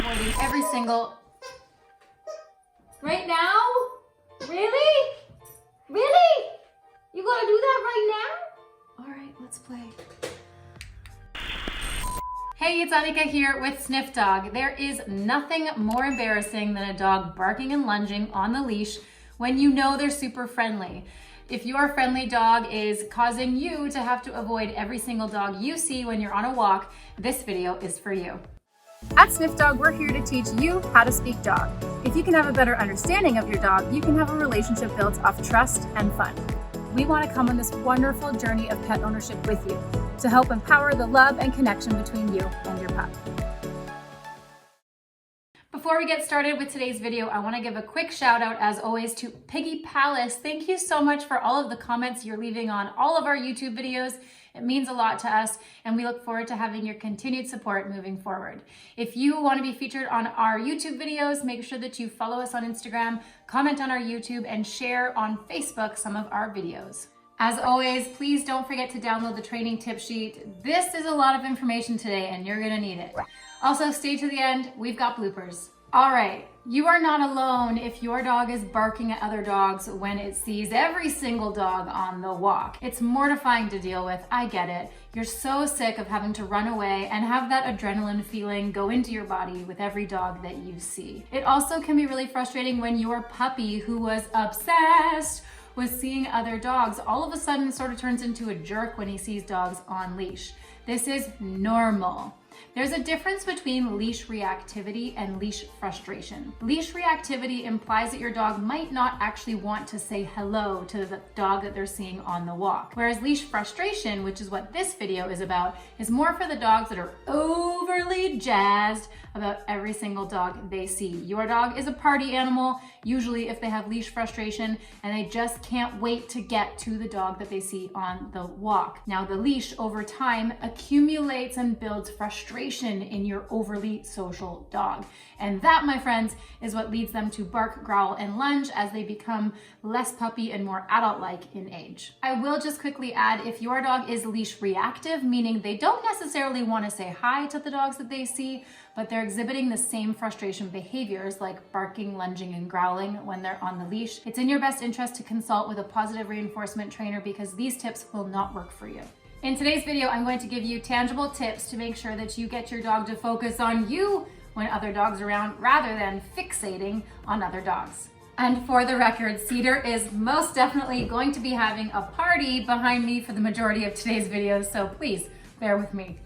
avoiding every single... Right now? Really? Really? You gotta do that right now? All right, let's play. Hey, it's Annika here with Sniffdog. There is nothing more embarrassing than a dog barking and lunging on the leash when you know they're super friendly. If your friendly dog is causing you to have to avoid every single dog you see when you're on a walk, this video is for you. At Sniffdog, we're here to teach you how to speak dog. If you can have a better understanding of your dog, you can have a relationship built off trust and fun. We want to come on this wonderful journey of pet ownership with you to help empower the love and connection between you and your pup. Before we get started with today's video, I want to give a quick shout out as always to Piggy Palace. Thank you so much for all of the comments you're leaving on all of our YouTube videos. It means a lot to us, and we look forward to having your continued support moving forward. If you want to be featured on our YouTube videos, make sure that you follow us on Instagram, comment on our YouTube, and share on Facebook some of our videos. As always, please don't forget to download the training tip sheet. This is a lot of information today, and you're gonna need it. Also, stay to the end, we've got bloopers. All right, you are not alone if your dog is barking at other dogs when it sees every single dog on the walk. It's mortifying to deal with, I get it. You're so sick of having to run away and have that adrenaline feeling go into your body with every dog that you see. It also can be really frustrating when your puppy, who was obsessed with seeing other dogs, all of a sudden sort of turns into a jerk when he sees dogs on leash. This is normal. There's a difference between leash reactivity and leash frustration. Leash reactivity implies that your dog might not actually want to say hello to the dog that they're seeing on the walk. Whereas leash frustration, which is what this video is about, is more for the dogs that are overly jazzed about every single dog they see. Your dog is a party animal, usually if they have leash frustration, and they just can't wait to get to the dog that they see on the walk. Now, the leash over time accumulates and builds frustration in your overly social dog. And that, my friends, is what leads them to bark, growl, and lunge as they become less puppy and more adult-like in age. I will just quickly add, if your dog is leash reactive, meaning they don't necessarily want to say hi to the dogs that they see, but they're exhibiting the same frustration behaviors like barking, lunging, and growling when they're on the leash, it's in your best interest to consult with a positive reinforcement trainer because these tips will not work for you. In today's video, I'm going to give you tangible tips to make sure that you get your dog to focus on you when other dogs are around rather than fixating on other dogs. And for the record, Cedar is most definitely going to be having a party behind me for the majority of today's video, so please bear with me.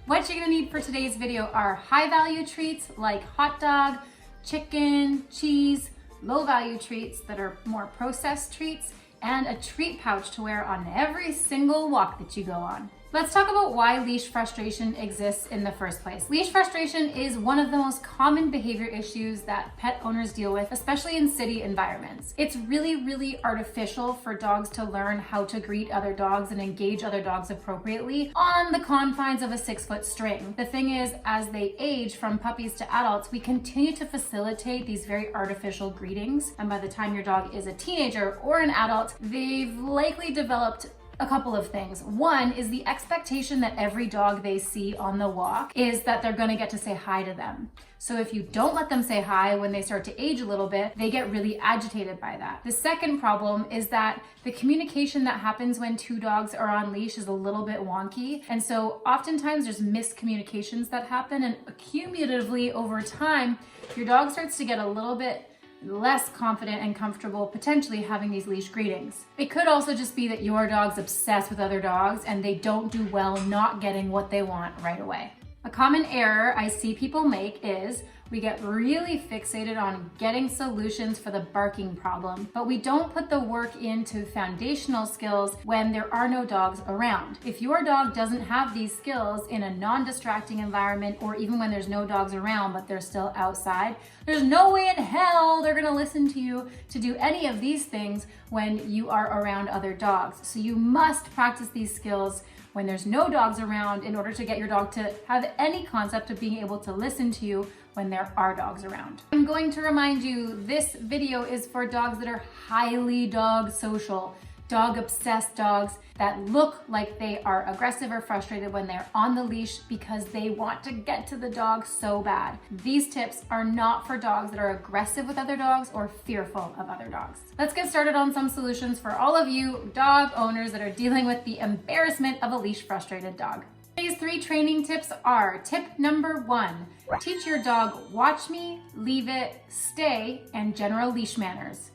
What you're gonna need for today's video are high value treats like hot dog, chicken, cheese, low value treats that are more processed treats, and a treat pouch to wear on every single walk that you go on. Let's talk about why leash frustration exists in the first place. Leash frustration is one of the most common behavior issues that pet owners deal with, especially in city environments. It's really artificial for dogs to learn how to greet other dogs and engage other dogs appropriately on the confines of a 6-foot string. The thing is, as they age from puppies to adults, we continue to facilitate these very artificial greetings. And by the time your dog is a teenager or an adult, they've likely developed a couple of things. One is the expectation that every dog they see on the walk is that they're gonna get to say hi to them. So if you don't let them say hi when they start to age a little bit, they get really agitated by that. The second problem is that the communication that happens when two dogs are on leash is a little bit wonky. And so oftentimes there's miscommunications that happen, and accumulatively over time, your dog starts to get a little bit less confident and comfortable potentially having these leash greetings. It could also just be that your dog's obsessed with other dogs and they don't do well not getting what they want right away. A common error I see people make is we get really fixated on getting solutions for the barking problem, but we don't put the work into foundational skills when there are no dogs around. If your dog doesn't have these skills in a non-distracting environment, or even when there's no dogs around but they're still outside, there's no way in hell they're gonna listen to you to do any of these things when you are around other dogs. So you must practice these skills when there's no dogs around in order to get your dog to have any concept of being able to listen to you when there are dogs around. I'm going to remind you, this video is for dogs that are highly dog social. dog-obsessed dogs that look like they are aggressive or frustrated when they're on the leash because they want to get to the dog so bad. These tips are not for dogs that are aggressive with other dogs or fearful of other dogs. Let's get started on some solutions for all of you dog owners that are dealing with the embarrassment of a leash-frustrated dog. Today's 3 training tips are: tip number 1, teach your dog watch me, leave it, stay, and general leash manners.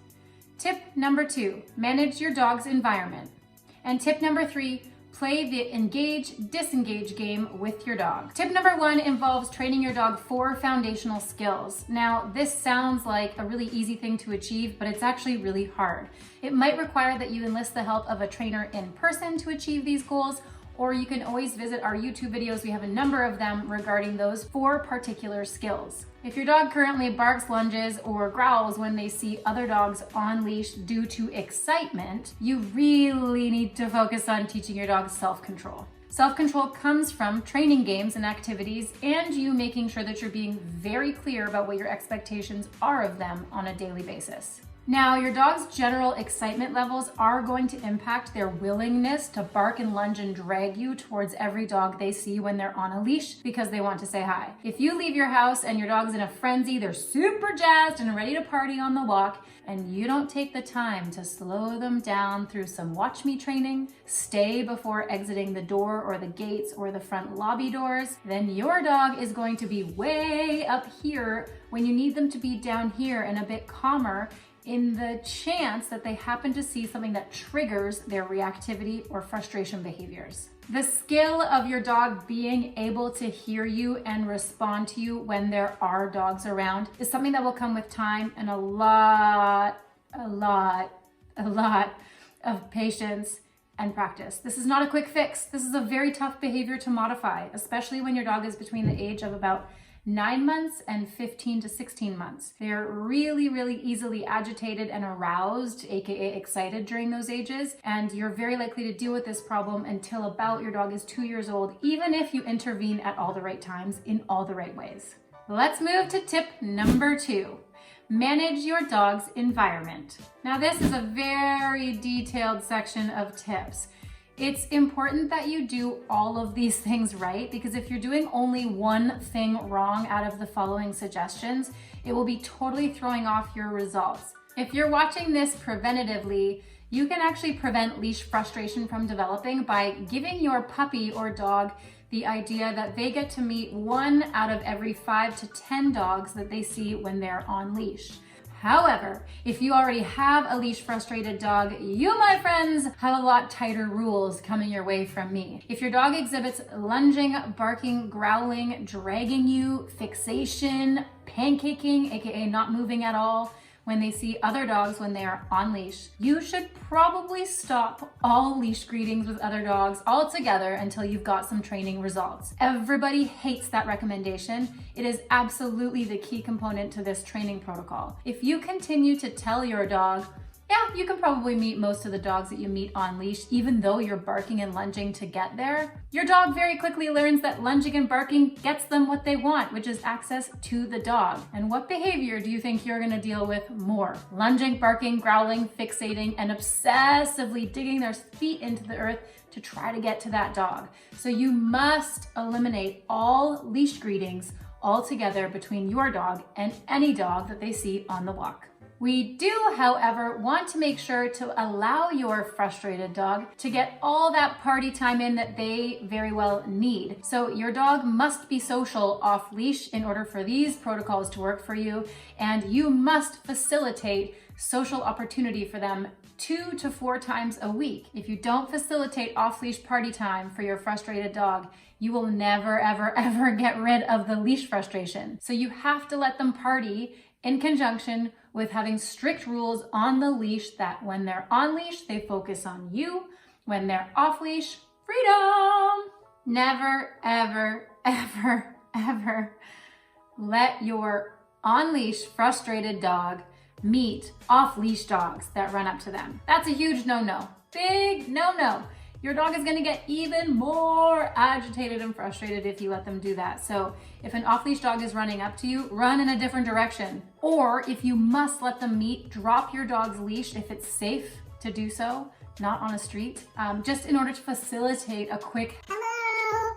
Tip number 2, manage your dog's environment. And tip number 3, play the engage, disengage game with your dog. Tip number 1 involves training your dog 4 foundational skills. Now, this sounds like a really easy thing to achieve, but it's actually really hard. It might require that you enlist the help of a trainer in person to achieve these goals, or you can always visit our YouTube videos. We have a number of them regarding those 4 particular skills. If your dog currently barks, lunges, or growls when they see other dogs on leash due to excitement, you really need to focus on teaching your dog self-control. Self-control comes from training games and activities and you making sure that you're being very clear about what your expectations are of them on a daily basis. Now, your dog's general excitement levels are going to impact their willingness to bark and lunge and drag you towards every dog they see when they're on a leash because they want to say hi. If you leave your house and your dog's in a frenzy, they're super jazzed and ready to party on the walk, and you don't take the time to slow them down through some watch me training, stay before exiting the door or the gates or the front lobby doors, then your dog is going to be way up here when you need them to be down here and a bit calmer, in the chance that they happen to see something that triggers their reactivity or frustration behaviors. The skill of your dog being able to hear you and respond to you when there are dogs around is something that will come with time and a lot of patience and practice. This is not a quick fix. This is a very tough behavior to modify, especially when your dog is between the age of about 9 months and 15 to 16 months. They're really easily agitated and aroused, aka excited, during those ages, and you're very likely to deal with this problem until about your dog is 2 years old, even if you intervene at all the right times in all the right ways. Let's move to tip number 2. Manage your dog's environment. Now, this is a very detailed section of tips. It's important that you do all of these things right, because if you're doing only one thing wrong out of the following suggestions, it will be totally throwing off your results. If you're watching this preventatively, you can actually prevent leash frustration from developing by giving your puppy or dog the idea that they get to meet 1 out of every 5 to 10 dogs that they see when they're on leash. However, if you already have a leash-frustrated dog, you, my friends, have a lot tighter rules coming your way from me. If your dog exhibits lunging, barking, growling, dragging you, fixation, pancaking, aka not moving at all, when they see other dogs when they are on leash, you should probably stop all leash greetings with other dogs altogether until you've got some training results. Everybody hates that recommendation. It is absolutely the key component to this training protocol. If you continue to tell your dog, yeah, you can probably meet most of the dogs that you meet on leash, even though you're barking and lunging to get there, your dog very quickly learns that lunging and barking gets them what they want, which is access to the dog. And what behavior do you think you're gonna deal with more? Lunging, barking, growling, fixating, and obsessively digging their feet into the earth to try to get to that dog. So you must eliminate all leash greetings altogether between your dog and any dog that they see on the walk. We do, however, want to make sure to allow your frustrated dog to get all that party time in that they very well need. So your dog must be social off leash in order for these protocols to work for you, and you must facilitate social opportunity for them 2 to 4 times a week. If you don't facilitate off-leash party time for your frustrated dog, you will never, ever get rid of the leash frustration. So you have to let them party in conjunction with having strict rules on the leash that when they're on leash, they focus on you. When they're off leash, freedom. Never, ever let your on leash frustrated dog meet off leash dogs that run up to them. That's a huge no-no, big no-no. Your dog is gonna get even more agitated and frustrated if you let them do that. So if an off-leash dog is running up to you, run in a different direction. Or if you must let them meet, drop your dog's leash if it's safe to do so. not on a street, just in order to facilitate a quick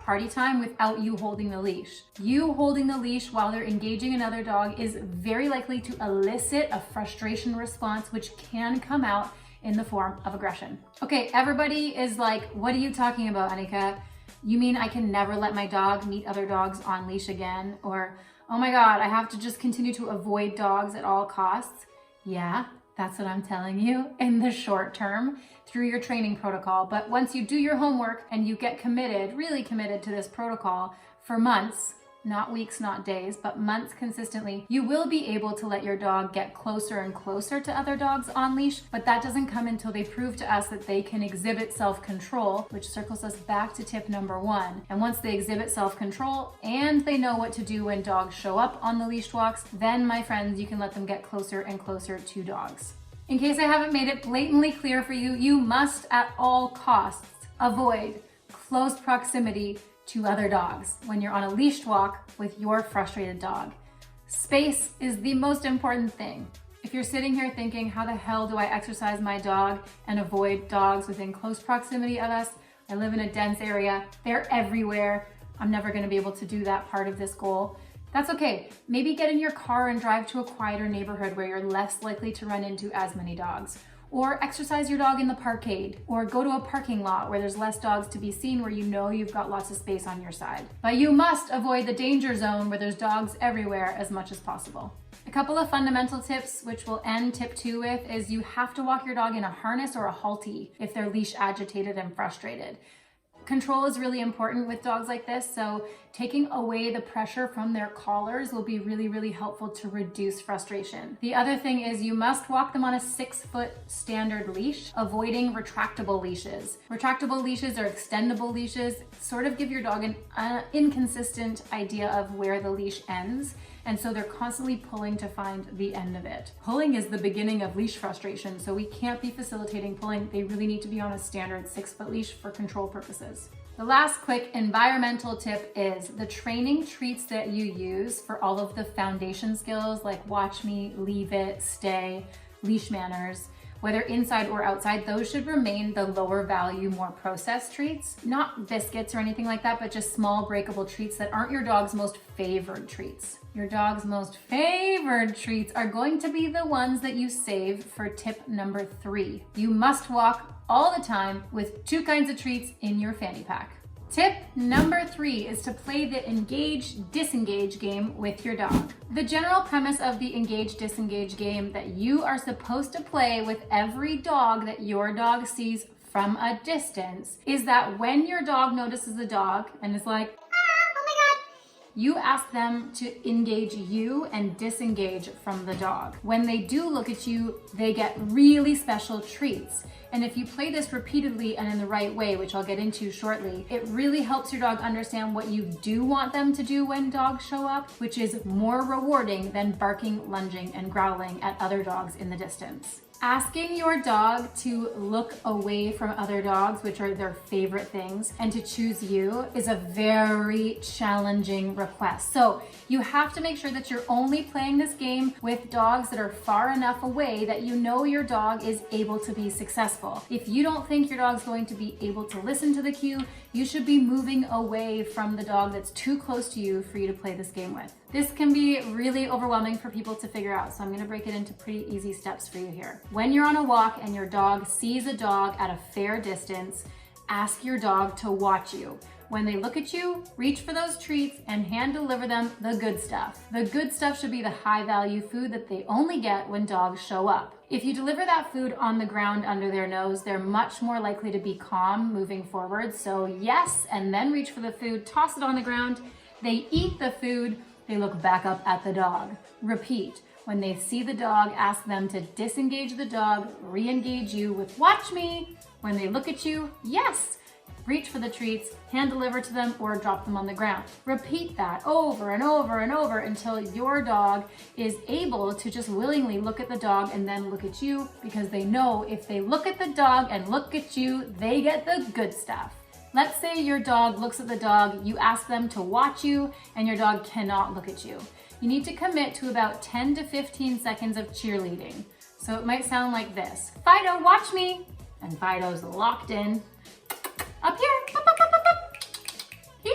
party time without you holding the leash. You holding the leash while they're engaging another dog is very likely to elicit a frustration response, which can come out in the form of aggression. Okay, everybody is like, what are you talking about, Annika? You mean I can never let my dog meet other dogs on leash again? Or, oh my God, I have to just continue to avoid dogs at all costs? Yeah, that's what I'm telling you in the short term through your training protocol. But once you do your homework and you get committed, really committed to this protocol for months, not weeks, not days, but months consistently, you will be able to let your dog get closer and closer to other dogs on leash, but that doesn't come until they prove to us that they can exhibit self-control, which circles us back to tip number 1. And once they exhibit self-control and they know what to do when dogs show up on the leash walks, then my friends, you can let them get closer and closer to dogs. In case I haven't made it blatantly clear for you, you must at all costs avoid close proximity to other dogs when you're on a leashed walk with your frustrated dog. Space is the most important thing. If you're sitting here thinking, how the hell do I exercise my dog and avoid dogs within close proximity of us? I live in a dense area. They're everywhere. I'm never going to be able to do that part of this goal. That's okay. Maybe get in your car and drive to a quieter neighborhood where you're less likely to run into as many dogs. Or exercise your dog in the parkade, or go to a parking lot where there's less dogs to be seen, where you know you've got lots of space on your side. But you must avoid the danger zone where there's dogs everywhere as much as possible. A couple of fundamental tips, which we'll end tip 2 with, is you have to walk your dog in a harness or a halty if they're leash agitated and frustrated. Control is really important with dogs like this, so taking away the pressure from their collars will be really, really helpful to reduce frustration. The other thing is you must walk them on a 6-foot standard leash, avoiding retractable leashes. Retractable leashes or extendable leashes sort of give your dog an inconsistent idea of where the leash ends, and so they're constantly pulling to find the end of it. Pulling is the beginning of leash frustration, so we can't be facilitating pulling. They really need to be on a standard 6-foot leash for control purposes. The last quick environmental tip is the training treats that you use for all of the foundation skills like watch me, leave it, stay, leash manners, whether inside or outside, those should remain the lower value, more processed treats. Not biscuits or anything like that, but just small breakable treats that aren't your dog's most favored treats. Your dog's most favored treats are going to be the ones that you save for tip number 3. You must walk all the time with 2 kinds of treats in your fanny pack. Tip number 3 is to play the engage, disengage game with your dog. The general premise of the engage, disengage game that you are supposed to play with every dog that your dog sees from a distance is that when your dog notices a dog and is like, you ask them to engage you and disengage from the dog. When they do look at you, they get really special treats. And if you play this repeatedly and in the right way, which I'll get into shortly, it really helps your dog understand what you do want them to do when dogs show up, which is more rewarding than barking, lunging, and growling at other dogs in the distance. Asking your dog to look away from other dogs, which are their favorite things, and to choose you is a very challenging request. So you have to make sure that you're only playing this game with dogs that are far enough away that you know your dog is able to be successful. If you don't think your dog's going to be able to listen to the cue, you should be moving away from the dog that's too close to you for you to play this game with. This can be really overwhelming for people to figure out, so I'm gonna break it into pretty easy steps for you here. When you're on a walk and your dog sees a dog at a fair distance, ask your dog to watch you. When they look at you, reach for those treats and hand deliver them the good stuff. The good stuff should be the high value food that they only get when dogs show up. If you deliver that food on the ground under their nose, they're much more likely to be calm moving forward. So yes, and then reach for the food, toss it on the ground. They eat the food, they look back up at the dog. Repeat. When they see the dog, ask them to disengage the dog, re-engage you with watch me. When they look at you, yes. Reach for the treats, hand deliver to them, or drop them on the ground. Repeat that over and over and over until your dog is able to just willingly look at the dog and then look at you, because they know if they look at the dog and look at you, they get the good stuff. Let's say your dog looks at the dog, you ask them to watch you, and your dog cannot look at you. You need to commit to about 10 to 15 seconds of cheerleading. So it might sound like this. Fido, watch me. and Fido's locked in. Up here, up. Here.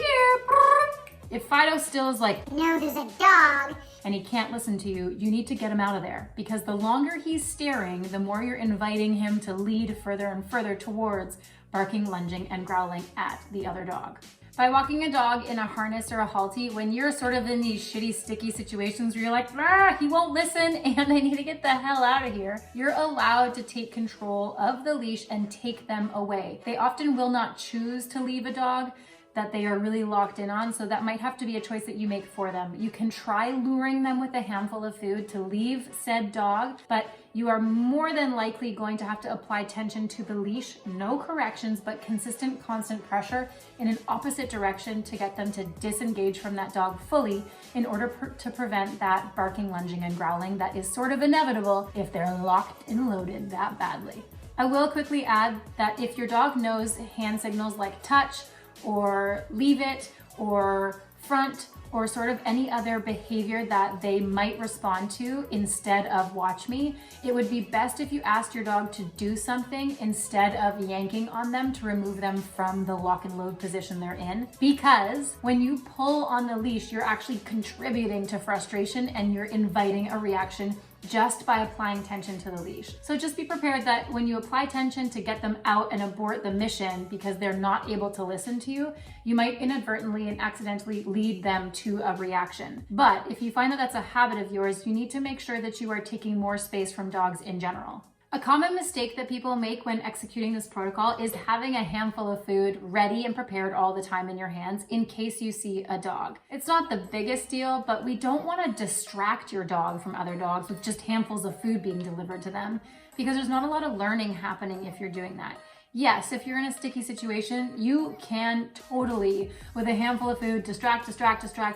If Fido still is like, no, there's a dog, and he can't listen to you, you need to get him out of there, because the longer he's staring, the more you're inviting him to lead further and further towards barking, lunging, and growling at the other dog. By walking a dog in a harness or a halty, when you're sort of in these shitty, sticky situations where you're like, he won't listen and I need to get the hell out of here, you're allowed to take control of the leash and take them away. They often will not choose to leave a dog that they are really locked in on, so that might have to be a choice that you make for them. You can try luring them with a handful of food to leave said dog, but you are more than likely going to have to apply tension to the leash, no corrections, but consistent, constant pressure in an opposite direction to get them to disengage from that dog fully in order to prevent that barking, lunging, and growling that is sort of inevitable if they're locked and loaded that badly. I will quickly add that if your dog knows hand signals like touch, or leave it, or front, or sort of any other behavior that they might respond to instead of watch me, it would be best if you asked your dog to do something instead of yanking on them to remove them from the lock and load position they're in. Because when you pull on the leash, you're actually contributing to frustration and you're inviting a reaction just by applying tension to the leash. So just be prepared that when you apply tension to get them out and abort the mission because they're not able to listen to you, you might inadvertently and accidentally lead them to a reaction. But if you find that that's a habit of yours, you need to make sure that you are taking more space from dogs in general. A common mistake that people make when executing this protocol is having a handful of food ready and prepared all the time in your hands in case you see a dog. It's not the biggest deal, but we don't want to distract your dog from other dogs with just handfuls of food being delivered to them, because there's not a lot of learning happening if you're doing that. Yes, if you're in a sticky situation, you can totally, with a handful of food, distract,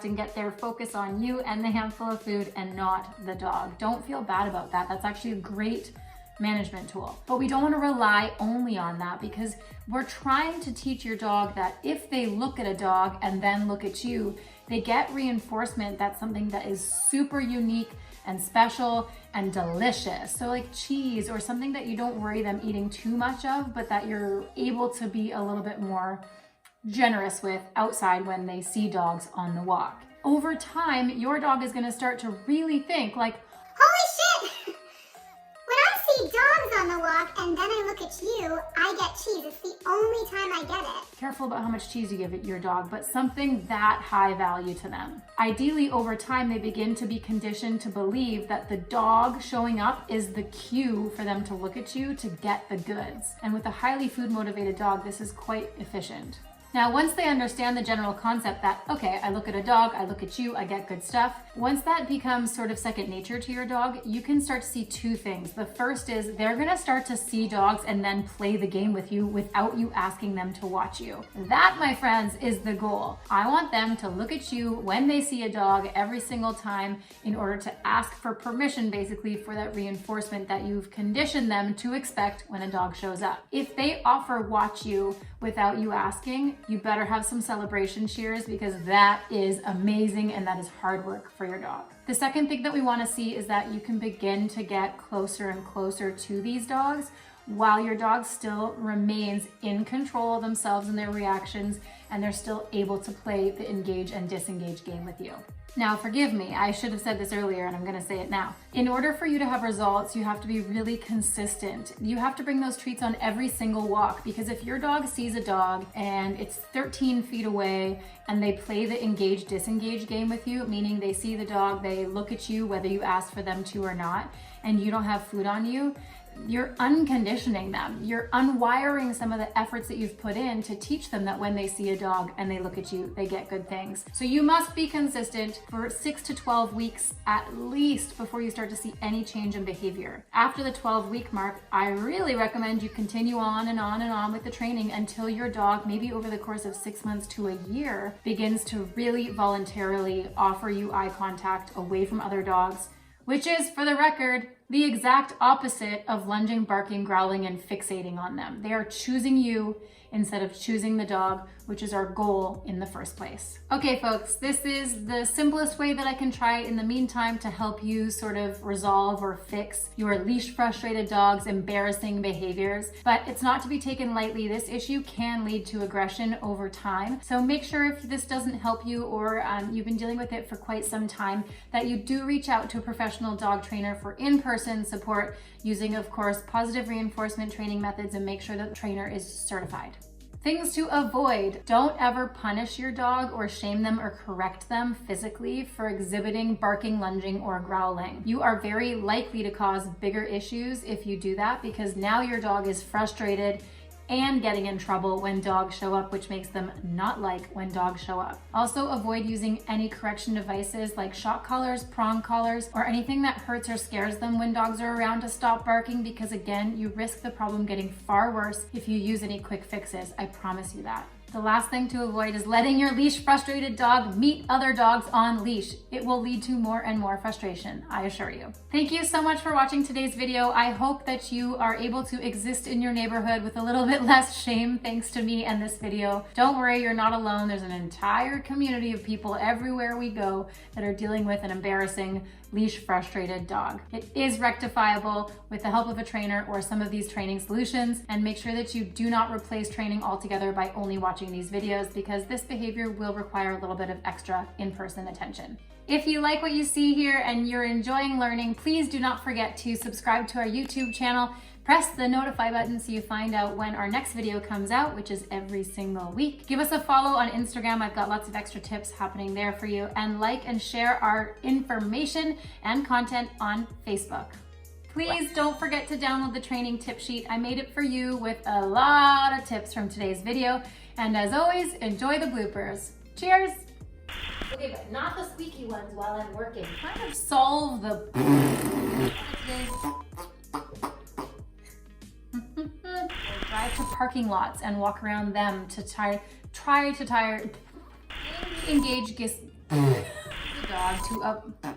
and get their focus on you and the handful of food and not the dog. Don't feel bad about that. That's actually a great management tool. But we don't want to rely only on that, because we're trying to teach your dog that if they look at a dog and then look at you, they get reinforcement that's something that is super unique and special and delicious. So like cheese or something that you don't worry them eating too much of, but that you're able to be a little bit more generous with outside when they see dogs on the walk. Over time, your dog is going to start to really think like, holy shit! When I see dogs on the walk and then I look at you, I get cheese. It's the only time I get it. Careful about how much cheese you give your dog, but something that high value to them. Ideally, over time, they begin to be conditioned to believe that the dog showing up is the cue for them to look at you to get the goods. And with a highly food motivated dog, this is quite efficient. Now, once they understand the general concept that, okay, I look at a dog, I look at you, I get good stuff, once that becomes sort of second nature to your dog, you can start to see two things. The first is they're gonna start to see dogs and then play the game with you without you asking them to watch you. That, my friends, is the goal. I want them to look at you when they see a dog every single time in order to ask for permission, basically, for that reinforcement that you've conditioned them to expect when a dog shows up. If they offer watch you without you asking, you better have some celebration cheers, because that is amazing and that is hard work for your dog. The second thing that we want to see is that you can begin to get closer and closer to these dogs while your dog still remains in control of themselves and their reactions, and they're still able to play the engage and disengage game with you. Now, forgive me, I should have said this earlier and I'm gonna say it now. In order for you to have results, you have to be really consistent. You have to bring those treats on every single walk, because if your dog sees a dog and it's 13 feet away and they play the engage disengage game with you, meaning they see the dog, they look at you whether you ask for them to or not, and you don't have food on you, you're unconditioning them. You're unwiring some of the efforts that you've put in to teach them that when they see a dog and they look at you, they get good things. So you must be consistent for 6 to 12 weeks at least before you start to see any change in behavior. After the 12-week mark, I really recommend you continue on and on and on with the training until your dog, maybe over the course of 6 months to a year, begins to really voluntarily offer you eye contact away from other dogs, which is, for the record, the exact opposite of lunging, barking, growling, and fixating on them. They are choosing you instead of choosing the dog, which is our goal in the first place. Okay, folks, this is the simplest way that I can try in the meantime to help you sort of resolve or fix your leash frustrated dog's embarrassing behaviors, but it's not to be taken lightly. This issue can lead to aggression over time. So make sure if this doesn't help you or you've been dealing with it for quite some time, that you do reach out to a professional dog trainer for in-person support using, of course, positive reinforcement training methods, and make sure that the trainer is certified. Things to avoid. Don't ever punish your dog or shame them or correct them physically for exhibiting barking, lunging, or growling. You are very likely to cause bigger issues if you do that, because now your dog is frustrated and getting in trouble when dogs show up, which makes them not like when dogs show up. Also, avoid using any correction devices like shock collars, prong collars, or anything that hurts or scares them when dogs are around to stop barking, because again, you risk the problem getting far worse if you use any quick fixes. I promise you that. The last thing to avoid is letting your leash frustrated dog meet other dogs on leash. It will lead to more and more frustration, I assure you. Thank you so much for watching today's video. I hope that you are able to exist in your neighborhood with a little bit less shame thanks to me and this video. Don't worry, you're not alone. There's an entire community of people everywhere we go that are dealing with an embarrassing leash frustrated dog. It is rectifiable with the help of a trainer or some of these training solutions, and make sure that you do not replace training altogether by only watching these videos, because this behavior will require a little bit of extra in-person attention. If you like what you see here and you're enjoying learning, please do not forget to subscribe to our YouTube channel. Press the notify button so you find out when our next video comes out, which is every single week. Give us a follow on Instagram. I've got lots of extra tips happening there for you. And like and share our information and content on Facebook. Please don't forget to download the training tip sheet. I made it for you with a lot of tips from today's video. And as always, enjoy the bloopers. Cheers! Okay, but not the squeaky ones while I'm working. Kind of solve the drive to parking lots and walk around them to try to engage the dog to